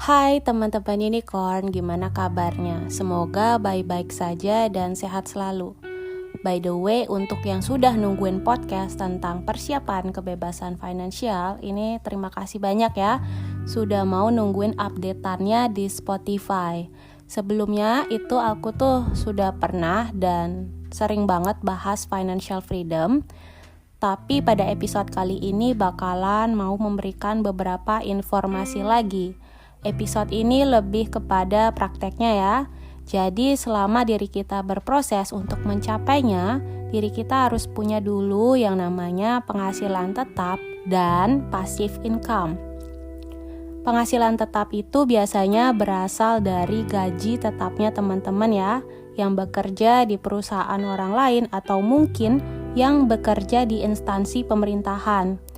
Hai teman-teman Unicorn, gimana kabarnya? Semoga baik-baik saja dan sehat selalu. By the way, untuk yang sudah nungguin podcast tentang persiapan kebebasan finansial, ini terima kasih banyak ya, sudah mau nungguin update-annya di Spotify. Sebelumnya itu aku tuh sudah pernah dan sering banget bahas financial freedom. Tapi pada episode kali ini bakalan mau memberikan beberapa informasi lagi. Episode ini lebih kepada prakteknya ya. Jadi selama diri kita berproses untuk mencapainya, diri kita harus punya dulu yang namanya penghasilan tetap dan passive income. Penghasilan tetap itu biasanya berasal dari gaji tetapnya teman-teman ya, yang bekerja di perusahaan orang lain atau mungkin yang bekerja di instansi pemerintahan.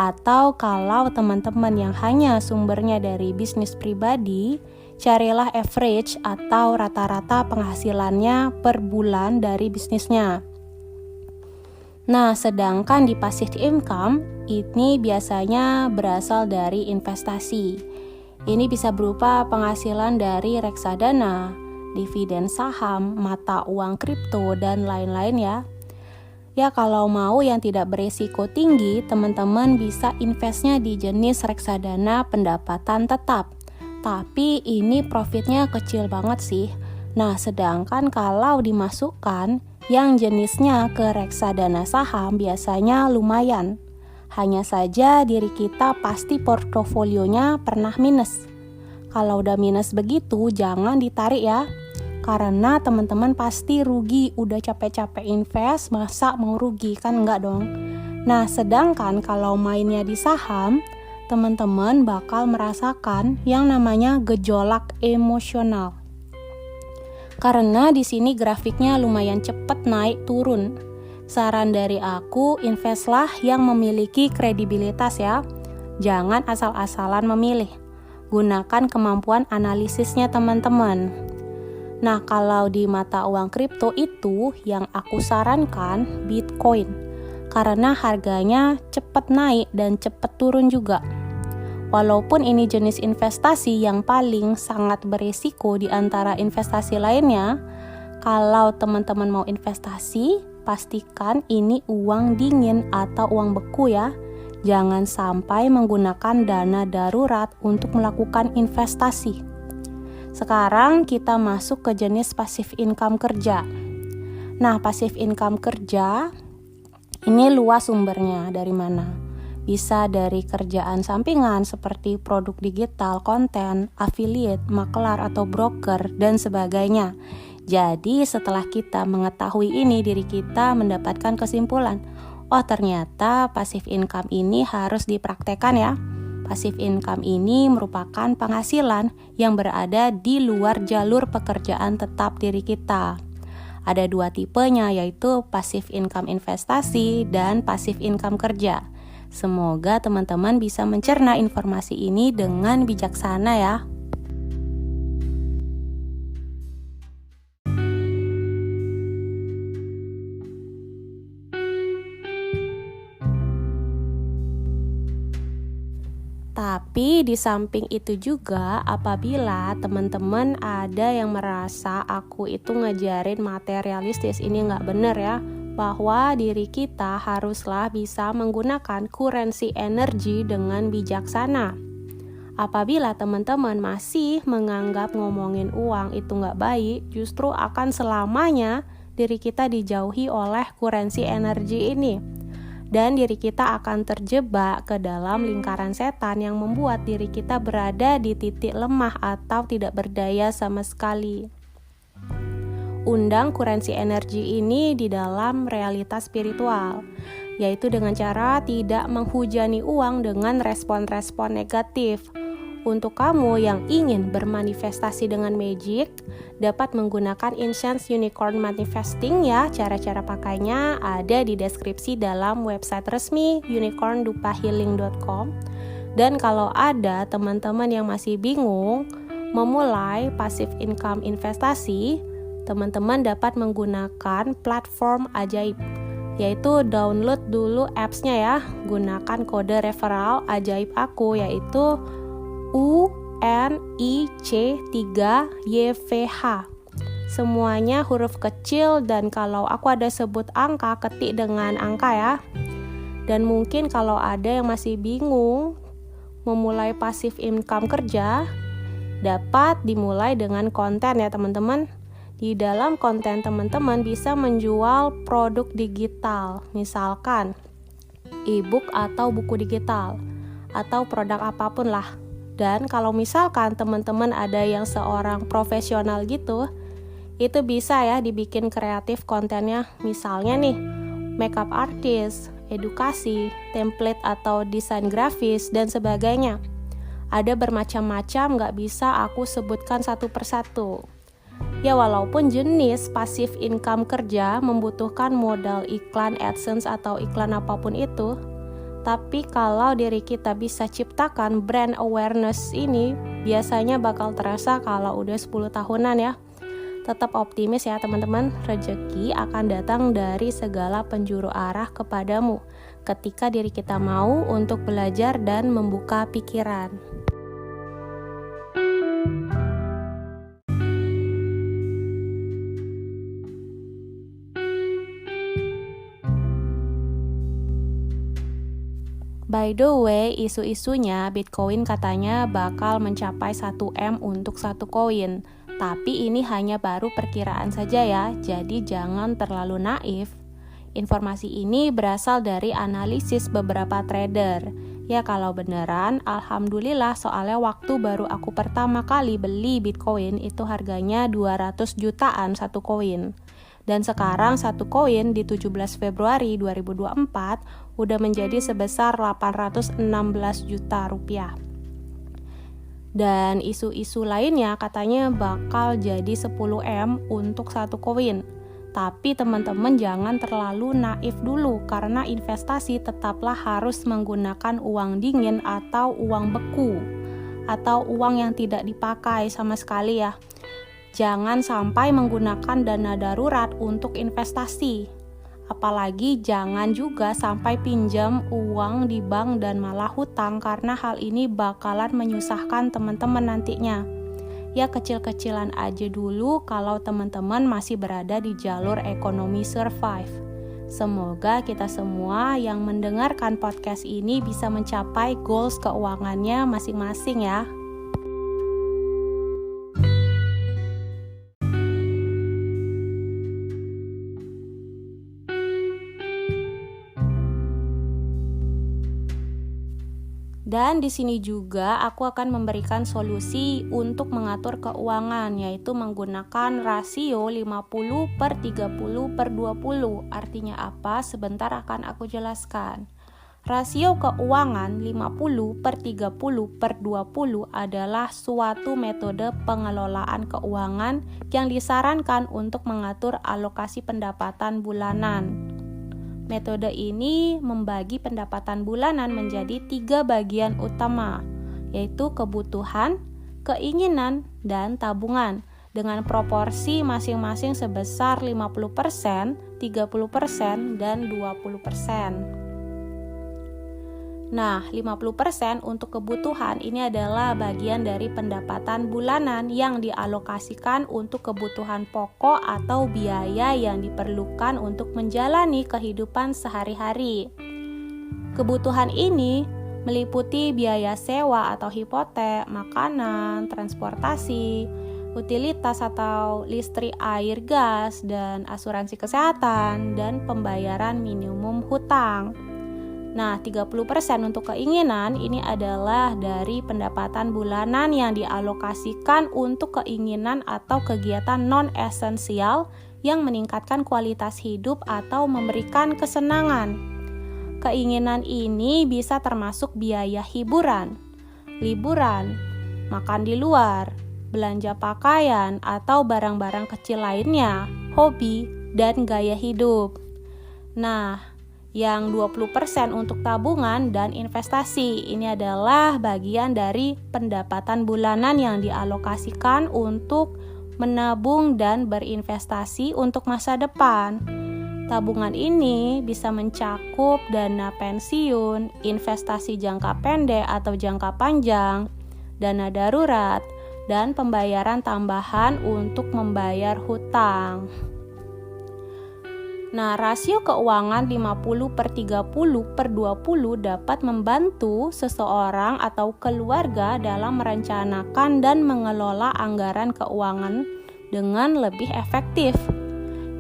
Atau kalau teman-teman yang hanya sumbernya dari bisnis pribadi, carilah average atau rata-rata penghasilannya per bulan dari bisnisnya. Nah, sedangkan di passive income, ini biasanya berasal dari investasi. Ini bisa berupa penghasilan dari reksadana, dividen saham, mata uang kripto, dan lain-lain ya. Ya kalau mau yang tidak beresiko tinggi, teman-teman bisa investnya di jenis reksadana pendapatan tetap. Tapi ini profitnya kecil banget sih. Nah sedangkan kalau dimasukkan yang jenisnya ke reksadana saham biasanya lumayan. Hanya saja diri kita pasti portofolionya pernah minus. Kalau udah minus begitu jangan ditarik ya. Karena teman-teman pasti rugi, udah capek-capek invest, masa mau rugi? Kan enggak dong. Nah, sedangkan kalau mainnya di saham, teman-teman bakal merasakan yang namanya gejolak emosional. Karena di sini grafiknya lumayan cepat naik turun. Saran dari aku, investlah yang memiliki kredibilitas ya. Jangan asal-asalan memilih. Gunakan kemampuan analisisnya teman-teman. Nah, kalau di mata uang kripto itu yang aku sarankan Bitcoin. Karena harganya cepat naik dan cepat turun juga. Walaupun ini jenis investasi yang paling sangat berisiko di antara investasi lainnya, kalau teman-teman mau investasi, pastikan ini uang dingin atau uang beku ya. Jangan sampai menggunakan dana darurat untuk melakukan investasi. Sekarang kita masuk ke jenis passive income kerja. Nah, passive income kerja ini luas sumbernya dari mana? Bisa dari kerjaan sampingan seperti produk digital, konten, affiliate, makelar atau broker dan sebagainya. Jadi setelah kita mengetahui ini, diri kita mendapatkan kesimpulan, oh ternyata passive income ini harus dipraktekkan ya. Passive income ini merupakan penghasilan yang berada di luar jalur pekerjaan tetap diri kita. Ada dua tipenya, yaitu passive income investasi dan passive income kerja. Semoga teman-teman bisa mencerna informasi ini dengan bijaksana ya. Tapi di samping itu juga apabila teman-teman ada yang merasa aku itu ngajarin materialistis, ini nggak benar ya, bahwa diri kita haruslah bisa menggunakan currency energy dengan bijaksana. Apabila teman-teman masih menganggap ngomongin uang itu nggak baik, justru akan selamanya diri kita dijauhi oleh currency energy ini. Dan diri kita akan terjebak ke dalam lingkaran setan yang membuat diri kita berada di titik lemah atau tidak berdaya sama sekali. Undang currency energy ini di dalam realitas spiritual, yaitu dengan cara tidak menghujani uang dengan respon-respon negatif. Untuk kamu yang ingin bermanifestasi dengan magic, dapat menggunakan Incense Unicorn Manifesting ya. Cara-cara pakainya ada di deskripsi dalam website resmi unicorndupahealing.com. Dan kalau ada teman-teman yang masih bingung memulai passive income investasi, teman-teman dapat menggunakan platform ajaib, yaitu download dulu apps-nya ya. Gunakan kode referral ajaib aku, yaitu NIC3YVH. Semuanya huruf kecil, dan kalau aku ada sebut angka, ketik dengan angka ya. Dan mungkin kalau ada yang masih bingung memulai passive income kerja, dapat dimulai dengan konten ya teman-teman. Di dalam konten teman-teman bisa menjual produk digital, misalkan e-book atau buku digital, atau produk apapun lah. Dan kalau misalkan teman-teman ada yang seorang profesional gitu, itu bisa ya dibikin kreatif kontennya. Misalnya nih, makeup artist, edukasi, template atau desain grafis, dan sebagainya. Ada bermacam-macam, gak bisa aku sebutkan satu persatu. Ya walaupun jenis passive income kerja membutuhkan modal iklan AdSense atau iklan apapun itu, tapi kalau diri kita bisa ciptakan brand awareness ini, biasanya bakal terasa kalau udah 10 tahunan ya. Tetap optimis ya teman-teman, rezeki akan datang dari segala penjuru arah kepadamu ketika diri kita mau untuk belajar dan membuka pikiran. By the way, isu-isunya Bitcoin katanya bakal mencapai 1M untuk satu koin. Tapi ini hanya baru perkiraan saja ya, jadi jangan terlalu naif. Informasi ini berasal dari analisis beberapa trader. Ya kalau beneran, alhamdulillah, soalnya waktu baru aku pertama kali beli Bitcoin itu harganya 200 jutaan satu koin. Dan sekarang satu koin di 17 Februari 2024 udah menjadi sebesar 816 juta rupiah. Dan isu-isu lainnya katanya bakal jadi 10M untuk satu koin. Tapi teman-teman jangan terlalu naif dulu, karena investasi tetaplah harus menggunakan uang dingin atau uang beku, atau uang yang tidak dipakai sama sekali ya. Jangan sampai menggunakan dana darurat untuk investasi. Apalagi jangan juga sampai pinjam uang di bank dan malah hutang, karena hal ini bakalan menyusahkan teman-teman nantinya. Ya kecil-kecilan aja dulu kalau teman-teman masih berada di jalur ekonomi survive. Semoga kita semua yang mendengarkan podcast ini bisa mencapai goals keuangannya masing-masing ya. Dan di sini juga aku akan memberikan solusi untuk mengatur keuangan, yaitu menggunakan rasio 50/30/20. Artinya apa? Sebentar akan aku jelaskan. Rasio keuangan 50/30/20 adalah suatu metode pengelolaan keuangan yang disarankan untuk mengatur alokasi pendapatan bulanan. Metode ini membagi pendapatan bulanan menjadi 3 bagian utama, yaitu kebutuhan, keinginan, dan tabungan, dengan proporsi masing-masing sebesar 50%, 30%, dan 20%. Nah, 50% untuk kebutuhan ini adalah bagian dari pendapatan bulanan yang dialokasikan untuk kebutuhan pokok atau biaya yang diperlukan untuk menjalani kehidupan sehari-hari. Kebutuhan ini meliputi biaya sewa atau hipotek, makanan, transportasi, utilitas atau listrik, air, gas, dan asuransi kesehatan, dan pembayaran minimum hutang. Nah, 30% untuk keinginan ini adalah dari pendapatan bulanan yang dialokasikan untuk keinginan atau kegiatan non-esensial yang meningkatkan kualitas hidup atau memberikan kesenangan. Keinginan ini bisa termasuk biaya hiburan, liburan, makan di luar, belanja pakaian, atau barang-barang kecil lainnya, hobi, dan gaya hidup. Nah, yang 20% untuk tabungan dan investasi. Ini adalah bagian dari pendapatan bulanan yang dialokasikan untuk menabung dan berinvestasi untuk masa depan. Tabungan ini bisa mencakup dana pensiun, investasi jangka pendek atau jangka panjang, dana darurat, dan pembayaran tambahan untuk membayar hutang. Nah, rasio keuangan 50/30/20 dapat membantu seseorang atau keluarga dalam merencanakan dan mengelola anggaran keuangan dengan lebih efektif.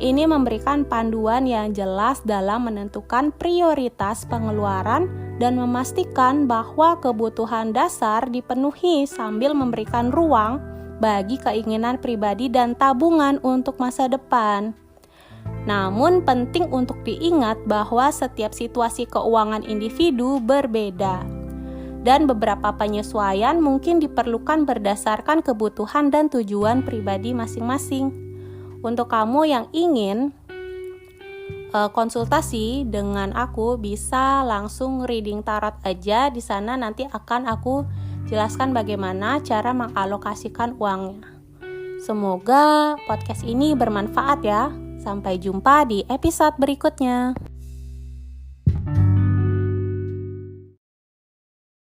Ini memberikan panduan yang jelas dalam menentukan prioritas pengeluaran dan memastikan bahwa kebutuhan dasar dipenuhi sambil memberikan ruang bagi keinginan pribadi dan tabungan untuk masa depan. Namun penting untuk diingat bahwa setiap situasi keuangan individu berbeda dan beberapa penyesuaian mungkin diperlukan berdasarkan kebutuhan dan tujuan pribadi masing-masing. Untuk kamu yang ingin konsultasi dengan aku, bisa langsung reading tarot aja. Di sana nanti akan aku jelaskan bagaimana cara mengalokasikan uangnya. Semoga podcast ini bermanfaat ya. Sampai jumpa di episode berikutnya.